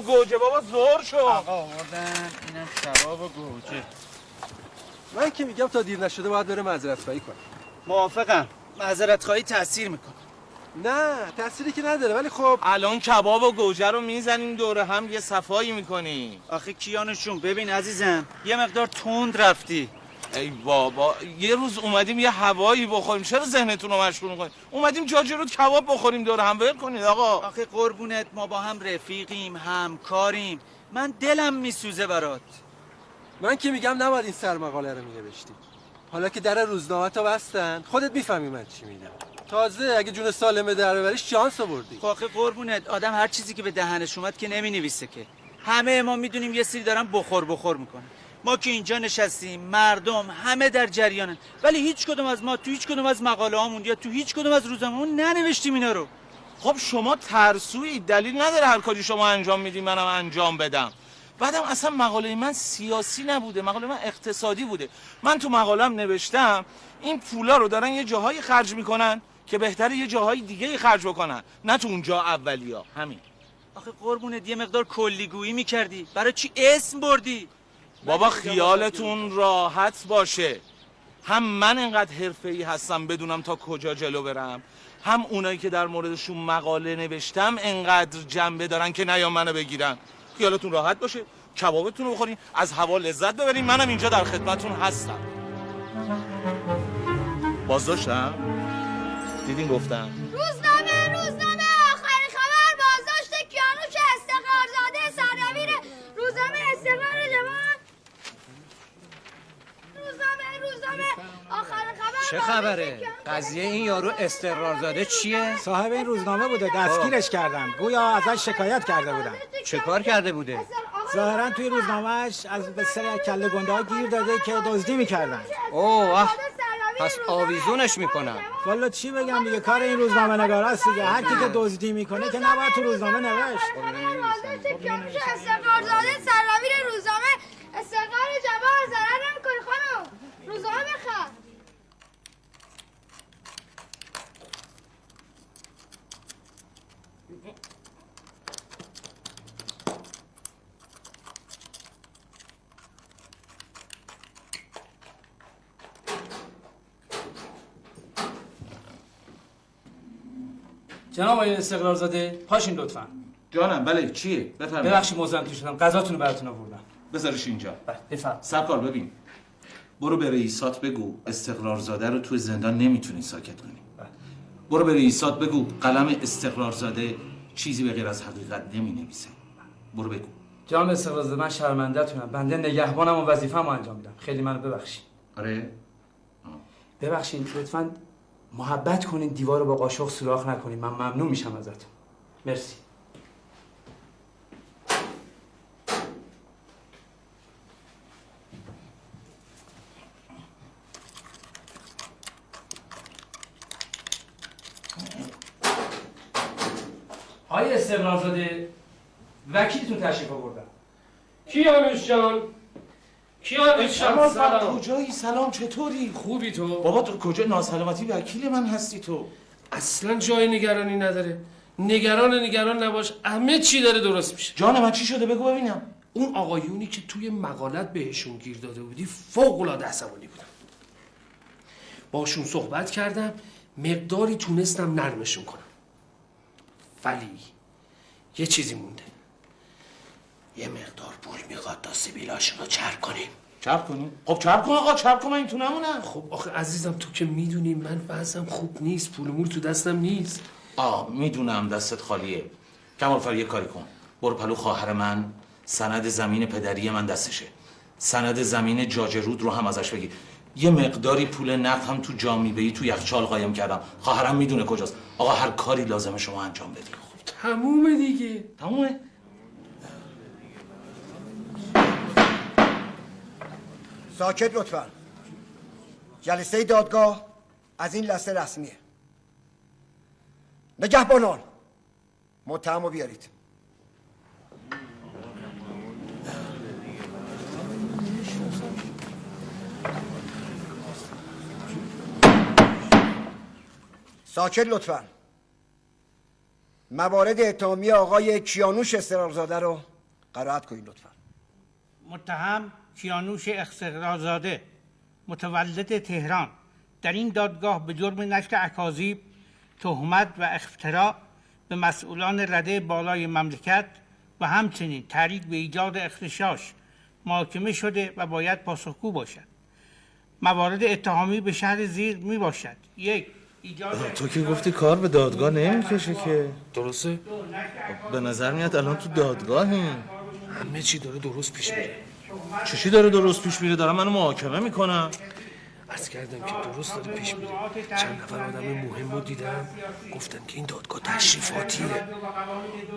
گوجه بابا زور شو. آقا آوردن اینم شراب و گوجه. من که میگم تا دیر نشده باید بره معذرت خواهی کنه. موافقم. معذرت خواهی تاثیر میکنه. نه تأثیری که نداره، ولی خب الان کباب و گوجه رو میزنیم دوره هم یه صفایی میکنی. آخه کیانشون ببین عزیزم یه مقدار تند رفتی. ای بابا یه روز اومدیم یه هوایی بخوریم، چرا ذهنتون رو مشغول میکنید؟ اومدیم جاجه رو کباب بخوریم دوره هم. ول کنید آقا. آخه قربونت ما با هم رفیقیم، همکاریم. من دلم میسوزه برات. من که میگم نباید این سرمقاله رو مینوشتی. حالا که در روزنامه تا بستن خودت میفهمی من چی میگم. تازه اگه جون سالمه در ببریش شانس آوردی. آخه قربونت آدم هر چیزی که به دهنش اومد که نمینویسه که. همه ما میدونیم یه سری دارن بخور میکنن. ما که اینجا نشستیم مردم همه در جریانن، ولی هیچ کدوم از ما تو هیچ کدوم از مقاله هامون یا تو هیچ کدوم از روزنامه‌مون ننوشتیم اینا رو. خب شما ترسویی، دلیل نداره هر کاری شما انجام میدی منم انجام بدم. بعدم اصلا مقاله من سیاسی نبوده، مقاله من اقتصادی بوده. من تو مقاله‌ام نوشتم این پولا رو دارن یه جاهایی خرج میکنن که بهتره یه جاهای دیگه خرج بکنن، نه تو اونجا اولیا. همین. آخه قربونت یه مقدار کلیگویی میکردی، برای چی اسم بردی؟ بابا خیالتون راحت باشه، هم من انقدر حرفه‌ای هستم بدونم تا کجا جلو برم، هم اونایی که در موردشون مقاله نوشتم انقدر جنبه دارن که نیان منو بگیرن. خیالتون راحت باشه، کبابتون رو بخورین، از هوا لذت ببرین، منم اینجا در خدمتتون هستم. بازداشتم؟ دیدین گفتم روزنامه آخرین خبر بازداشت کیانوش استقرارزاده سردبیر روزنامه استقلال جوان. روزنامه آخرین خبر. چه خبره؟ قضیه این یارو استقرارزاده چیه؟ صاحب این روزنامه بوده، دستگیرش کردن. گویا ازش شکایت کرده بودن. چه کار کرده بوده؟ ظاهرا توی روزنامه‌اش از به سری کله گنده گیر داده که دزدی میکردن. اوه پس آویزونش میکنم. والا چی بگم دیگه، کار این روزنامه نگاراست دیگه. هر کی که دزدی میکنه که نباید تو روزنامه نوشت. بازداشت کیانوش استقرارزاده سردبیر روزنامه استقلال جوان. ضرر نمی‌کنی خانم، روزنامه بخر. جناب آقای استقرارزاده پاشین لطفاً. جانم. بله چیه؟ بفرمایید. ببخشید مزاحمتون شدم، غذاتون رو براتون آوردم. بذارش اینجا. بله بفرمایید. سرکار ببین، برو به رئیسات بگو استقرارزاده رو توی زندان نمیتونی ساکت کنی. برو به رئیسات بگو قلم استقرارزاده چیزی به غیر از حقیقت نمینویسه. برو بگو. جناب استقرارزاده من شرمنده‌تونم، بنده نگهبانم و وظیفه‌مو انجام میدم. خیلی منو ببخشید. آره؟ ببخشید لطفاً محبت کنین دیوار رو با قاشق سوراخ نکنین، من ممنون میشم ازتون. مرسی. آقای استقرارزاده وکیلتون تشریف آوردن. کیانوش جان سلام. کجایی؟ سلام، چطوری؟ خوبی تو؟ بابا تو کجا؟ ناسلامتی وکیل من هستی تو. اصلا جای نگرانی نداره. نگران نباش، همه چی داره درست میشه. جان من چی شده بگو ببینم. اون آقایونی که توی مقالت بهشون گیر داده بودی فوق العاده عصبانی بودن. باشون صحبت کردم، مقداری تونستم نرمشون کنم، ولی یه چیزی مونده. یه مقدار پول میخواد تا سیبیلاشون رو چرب کنیم. چرب کنیم؟ خب چرب کن آقا، چرب کن، من این تو نمونم. خب آخه عزیزم تو که میدونی من وضعم خوب نیست، پول مول تو دستم نیست. میدونم دستت خالیه. کمالفر یه کاری کن، برو پلو خواهر من، سند زمین پدری من دستشه، سند زمین جاجه رود رو هم ازش بگیر. یه مقداری پول نقد هم تو جامیبه‌ای تو یخچال قایم کردم، خواهرم میدونه کجاست. آقا هر کاری لازمه شما انجام بدید. خب تمومه دیگه. تمومه؟ ساکت لطفا. جلسه دادگاه از این لحظه رسمیه. نگهبانان متهمو بیارید. ساکت لطفا. موارد اتهامی آقای کیانوش استقرارزاده رو قرائت کنید لطفا. متهم کیانوش استقرارزاده متولد تهران در این دادگاه به جرم نشر اکاذیب، تهمت و افترا به مسئولان رده بالای مملکت و همچنین تحریک به ایجاد اغتشاش محاکمه شده و باید پاسخگو باشد. موارد اتهامی به شرح زیر می باشد: 1. ایجاد تو که گفتی کار به دادگاه نمیکشه که. درسته؟ به نظر میاد الان تو دادگاهیم. همه چی داره درست پیش میره. چی داره درست پیش میره؟ دارم منو محاکمه میکنم. عرض کردم که درست داره پیش میره. چند نفر آدم مهم رو دیدم گفتن که این دادگاه تشریفاتیه،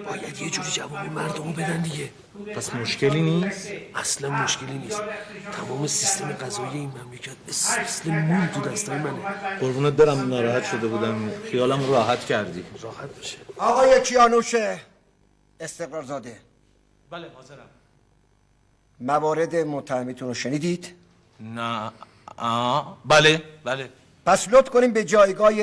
باید یه جوری جواب مردم رو بدن دیگه. پس مشکلی نیست؟ اصلا مشکلی نیست. تمام سیستم قضایی این مملکت مثل مول تو دستای منه. قربونت برم، ناراحت شده بودم، خیالم راحت کردی. راحت بشه. آقای کیانوش استقرارزاده، بله حاضرم. موارد متهمیتون رو شنیدید؟ نه. بله. پس لطف کنیم به جایگاه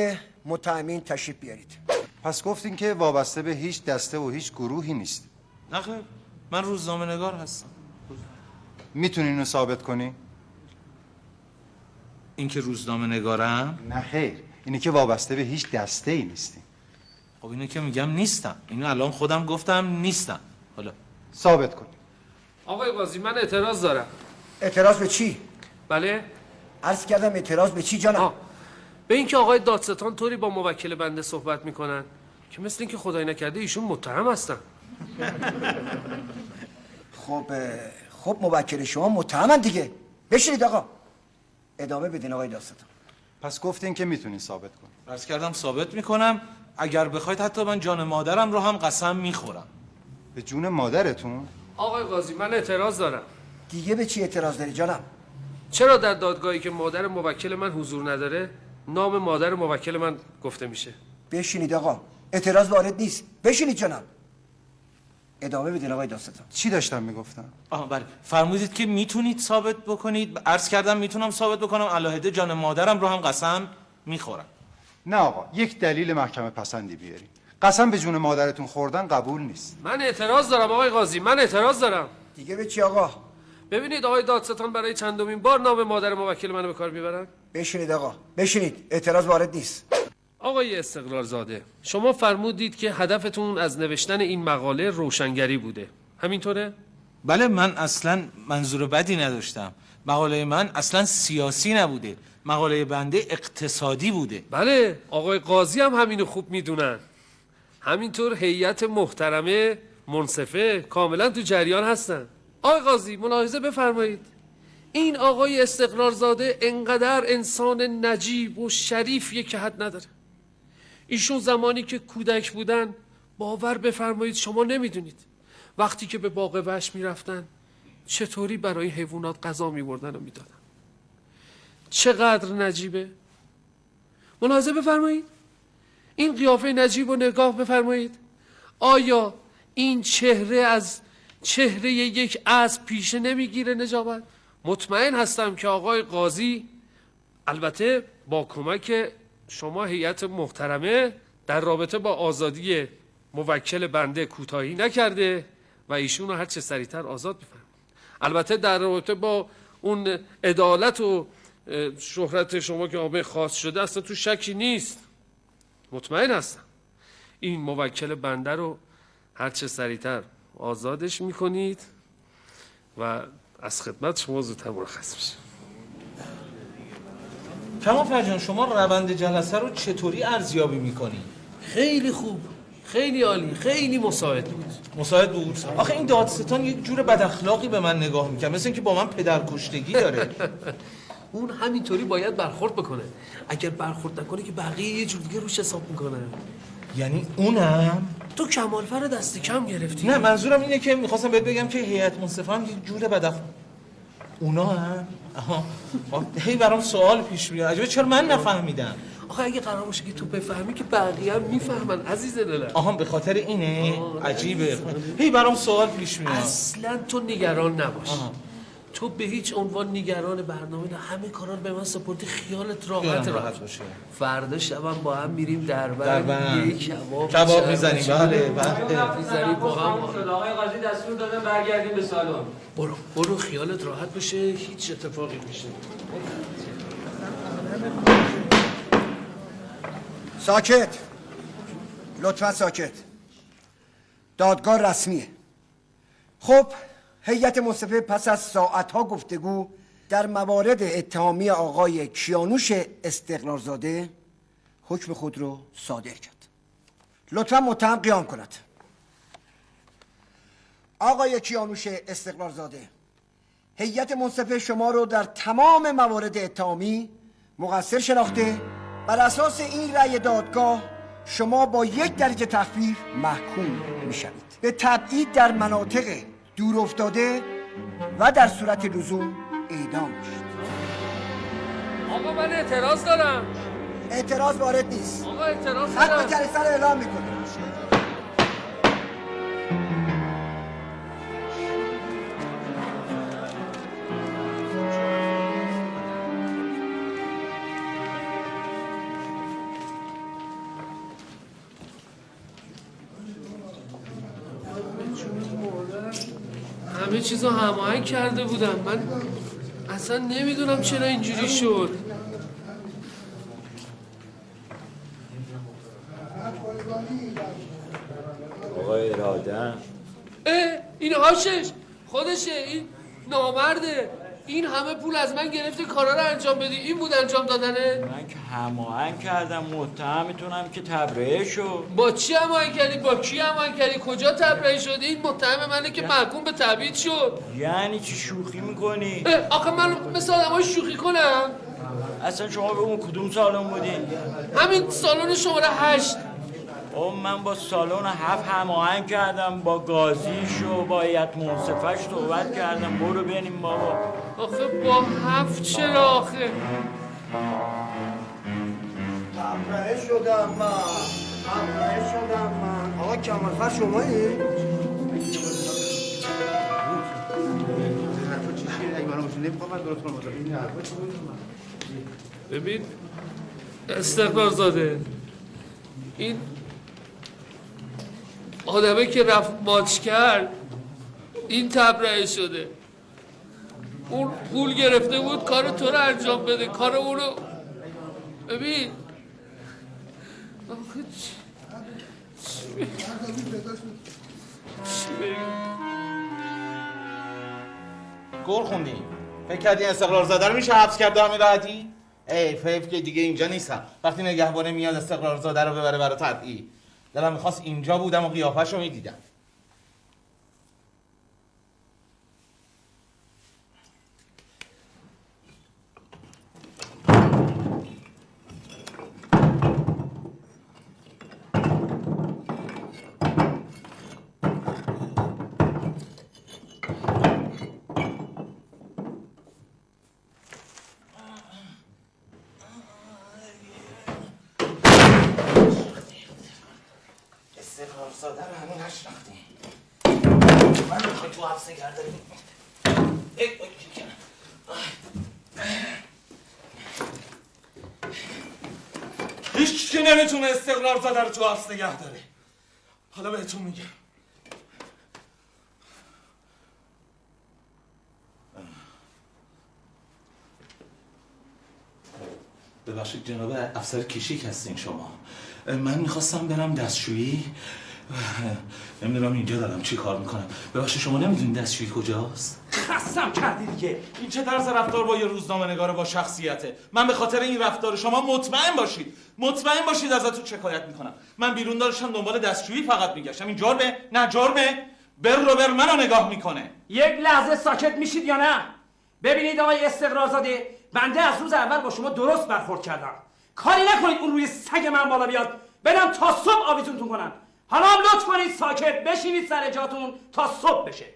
متهمین تشریف بیارید. پس گفتین که وابسته به هیچ دسته و هیچ گروهی نیست. نه خیر، من روزنامه نگار هستم. میتونین اینو ثابت کنی؟ این که روزنامه نگارم؟ نه خیر، اینه که وابسته به هیچ دسته ای نیستی. خب اینو که میگم نیستم، اینو الان خودم گفتم نیستم. حالا ثابت کن. آقای قاضی من اعتراض دارم. اعتراض به چی؟ بله؟ عرض کردم اعتراض به چی جانم؟ به اینکه آقای دادستان طوری با موکل بنده صحبت میکنن که مثل اینکه خدای نکرده ایشون متهم هستن. خب موکل شما متهمن دیگه. بشینید آقا. ادامه بدین آقای دادستان. پس گفتین که میتونین ثابت کنی. عرض کردم ثابت میکنم، اگر بخواید حتی من جان مادرم رو هم قسم میخورم. به جون مادرتون؟ آقای قاضی من اعتراض دارم. دیگه به چی اعتراض داری جانم؟ چرا در دادگاهی که مادر موکل من حضور نداره نام مادر موکل من گفته میشه؟ بشینید آقا. اعتراض وارد نیست. بشینید جانم. ادامه بدین آقای دادستان. چی داشتم میگفتم؟ بله، فرمودید که میتونید ثابت بکنید. عرض کردم میتونم ثابت بکنم، علاهده جان مادرم رو هم قسم میخورم. نه آقا، یک دلیل محکمه پسندی بیارین. قسم به جون مادرتون خوردن قبول نیست. من اعتراض دارم آقای قاضی، من اعتراض دارم. دیگه به چی آقا؟ ببینید آقای دادستان برای چندمین بار نام مادر موکل منو به کار میبرن. بشینید آقا. بشینید. اعتراض وارد نیست. آقای استقرارزاده، شما فرمودید که هدفتون از نوشتن این مقاله روشنگری بوده. همینطوره؟ بله، من اصلا منظور بدی نداشتم. مقاله من اصلا سیاسی نبوده، مقاله بنده اقتصادی بوده. بله، آقای قاضی هم همینو خوب میدونن. همینطور هیئت محترمه منصفه کاملا تو جریان هستن. آقای قاضی ملاحظه بفرمایید، این آقای استقرارزاده انقدر انسان نجیب و شریفیه که حد نداره. ایشون زمانی که کودک بودن، باور بفرمایید شما نمیدونید وقتی که به باغ وحش میرفتن چطوری برای حیوانات غذا میبردن و میدادن. چقدر نجیبه. ملاحظه بفرمایید، این قیافه نجیب و نگاه بفرمایید. آیا این چهره از چهره یک اسب پیشه نمیگیره نجابت؟ مطمئن هستم که آقای قاضی البته با کمک شما هیئت محترمه در رابطه با آزادی موکل بنده کوتاهی نکرده و ایشون رو هر چه سریعتر آزاد بفرمایید. البته در رابطه با اون عدالت و شهرت شما که آمه خاص شده اصلا تو شکی نیست. مطمئن هستم این موکل بنده رو هر چه سریعتر آزادش میکنید و از خدمت شما زودتر مرخص میشه. کمال فرجان، شما روند جلسه رو چطوری ارزیابی میکنی؟ خیلی خوب، خیلی عالی، خیلی مساعد بود. مساعد بود؟ آخه این دادستان یک جور بد اخلاقی به من نگاه میکنه، مثل اینکه با من پدرکشتگی داره. اون همینطوری باید برخورد بکنه. اگر برخورد نکنه که بقیه یه جور دیگه روش حساب میکنن. یعنی اونم؟ تو کمالفر دست کم گرفتی. نه، منظورم اینه که میخواستم بهت بگم که هیئت منصفه هم یک جور بد اخلاق. اونا هم؟ هی برام سوال پیش میاد، عجبه چرا من نفهمیدم؟ آخه اگه قرار باشه که تو بفهمی که بقیه هم میفهمن عزیز دلم. به خاطر اینه؟ عجیبه. هی برام سوال پیش میاد. اصلا تو نگران نباش. تو به هیچ عنوان نگران برنامه نه، همه کارا رو به من سپردی، خیالت راحت باشه. فردا شبم با هم میریم دربند یک کباب میزنیم. بله میزنیم با هم. آقای قاضی دستور دادن برگردیم به سالن. برو خیالت راحت بشه، هیچ اتفاقی میشه. ساکت، لطفا ساکت. دادگاه رسمیه. خب هیئت منصفه پس از ساعتها گفتگو در موارد اتهامی آقای کیانوش استقرارزاده حکم خود رو صادر کرد. لطفا متهم قیام کند. آقای کیانوش استقرارزاده، هیئت منصفه شما رو در تمام موارد اتهامی مقصر شناخته. بر اساس این رأی دادگاه شما با 1 درجه تخفیف محکوم میشوید به تبعید در مناطق دور افتاده و در صورت لزوم اعدام میشید. آقا من اعتراض دارم. اعتراض وارد نیست. آقا اعتراض حق دارم. به جلسه رو اعلام میکنه. همه چیزا هماهنگ کرده بودم، من اصلا نمیدونم چرا اینجوری شد. آقای اراده این هاشش خودشه، این نامرده، این همه پول از من گرفته کارا رو انجام بدی، این بود انجام دادنه؟ من که هماهنگ کردم، متهمتونم که تبرئه شد. با چی هماهنگ کردی؟ با کی هماهنگ کردی؟ کجا تبرئه شدی؟ این متهم منه که محکوم به تبعید شد. یعنی چی شوخی میکنی؟ آخه من مثل آدم‌ها شوخی کنم؟ اصلا شما به اون کدوم سالن بودین؟ همین سالن شماره 8. من با سالن 7 هماهنگ کردم، با گازیش و با هیئت منصفه‌اش صحبت کردم. برو ببینیم بابا. آخه با 7 چرا آخه؟ تبرئه شدم من. آقا کمالفر شمایی؟ ببین استقرارزاده، این آدمه که رفت ماچ کرد این تبرئه شده. اون پول گرفته بود کار تو رو انجام بده، کار اونو. ببین آخه چی گل خوندی؟ فکر کردی استقرارزاده رو میشه حبس کرد همین راحتی؟ ای فیف که دیگه اینجا نیستم. وقتی نگهبانه میاد استقرارزاده رو ببره برای تبعید، دلم میخواست اینجا بودم و قیافه‌شو میدیدم. استقرارزاده رو همون نشناختی. من میخوای تو حبس نگه داری؟ هیچ کی نمیتونه استقرارزاده رو تو حبس نگه داره. حالا بهتون میگم. ببخشید جناب افسر کشیک هستین شما. من میخواستم برم دستشویی، نمیدونم اینجا دارم چی کار میکنم. ببخشید شما نمیدونید دستشویی کجاست؟ خستم کردی دیگه. این چه طرز رفتار با یه روزنامه نگار با شخصیته؟ من به خاطر این رفتار شما مطمئن باشید ازتون شکایت میکنم. من بیرون داشتم دنبال دستشویی فقط میگشتم. این جرمه؟ نه جرمه؟ بر منو نگاه میکنه. یک لحظه ساکت میشید یا نه؟ ببینید آقای استقرارزاده، بنده از روز اول با شما درست برخورد کردم. کاری نکنید اون روی سگ من بالا بیاد، برم تا صبح آویزونتون کنم. حالا هم لطف کنید ساکت بشینید سر جاتون تا صبح بشه.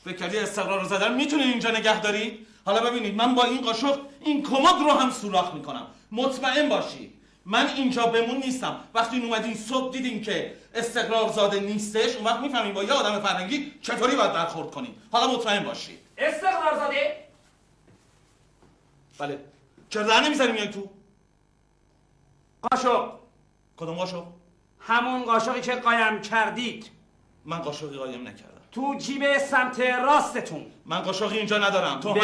فکر کردی استقرارزاده رو میتونید اینجا نگه دارید؟ حالا ببینید من با این قاشق این کمد رو هم سوراخ میکنم. مطمئن باشید من اینجا بمون نیستم. وقتی اومدین صبح دیدین که استقرارزاده نیستش، اون وقت میفهمین با یه آدم فرهنگی چطوری باید برخورد کنین. حالا مطمئن باشید. استقرارزاده؟ بله. چرا در نمیزنی میای تو؟ قاشق. کدوم قاشق؟ همون قاشقی که قایم کردید. من قاشقی قایم نکردم. تو جیب سمت راستتون. من قاشقی اینجا ندارم. تو